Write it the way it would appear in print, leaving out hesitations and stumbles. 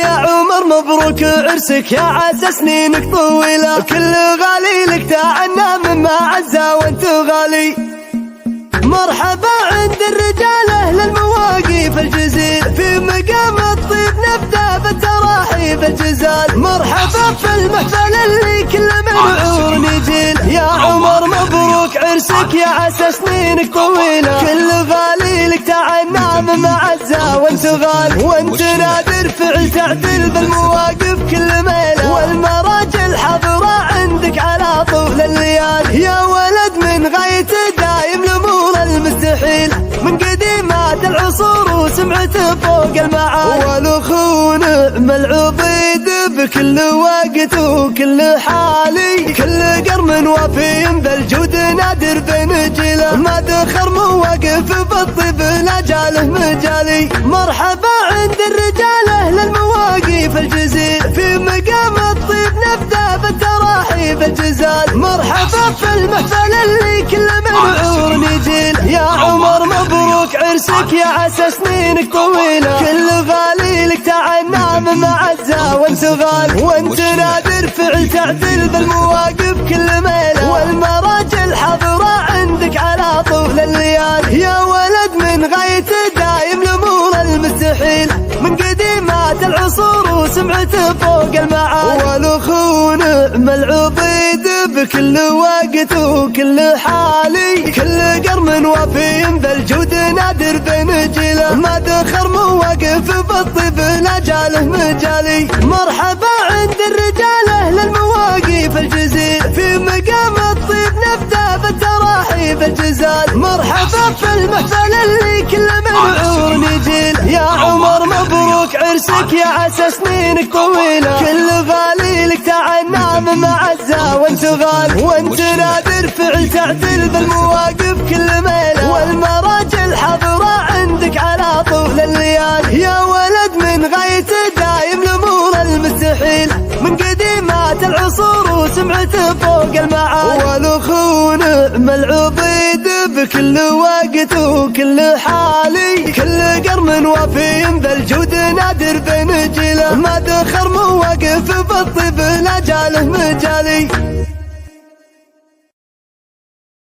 يا عمر مبروك عرسك يا عسى سنينك طويلة، كل غالي لك تعنى مما عزا وانت غالي. مرحبا عند الرجال اهل المواقف الجزيل، في مقام الطيب نبدا بالتراحيب الجزال. مرحبا في المحفل اللي كل منعور يجيل، يا عمر مبروك عرسك يا عسى سنينك طويلة، كل غالي لك تعنى مما عزا وانت غالي. وانت نادر فعل تعدل بالمواقف كل ميلة، والمراجل حاضرة عندك على طول الليالي. يا ولد من غاية دايم الامور المستحيل، من قديمات العصور وسمعته فوق المعالي. والاخو نعم العبيد بكل وقت وكل حالي، كل قرن وفي بالجود نادر بين جيله، ما دخر مواقف بالطيب لا جاله مجالي. مرحبا عند الرجال اهل المواقف الجزيل، في مقام الطيب نبدا بالتراحيب الجزال. مرحبا في المحفل اللي كل منعور يجيل، يا عمر مبروك عرسك يا عسى سنينك طويلة، كل غالي لك تعنى مما عزا وانت غالي. وانت نادر فعل تعدل بالمواقف كل ميلة، والمراجل حاضرة عندك على طول الليالي. يا ولد من غاية دايم الامور المستحيل، من قديمات العصور وسمعته فوق المعالي. والاخو نعم العبيد بكل وقت وكل حالي، كل قرن وفي بالجود نادر بين جيله، ما دخر مواقف بالطيب لا جاله مجالي. مرحبا عند الرجال اهل المواقف الجزيل، في مقام الطيب نبدا بالتراحيب الجزال. مرحبا في المحفل اللي كل منعور يجيل، يا عمر مبروك عرسك يا عسى سنينك طويلة، كل غالي لك تعنى مما عزا وانت غالي. وانت نادر فعل تعدل بالمواقف كل ميلة، والمراجل حاضرة عندك على طول الليالي. يا ولد من غاية دايم الامور المستحيل، من قديمات العصور وسمعته فوق المعالي. والاخو نعم العبيد بكل وقت وكل حالي، كل قرن وفي بالجود نادر بين جيله، ما دخر مواقف بالطيب لا جاله مجالي.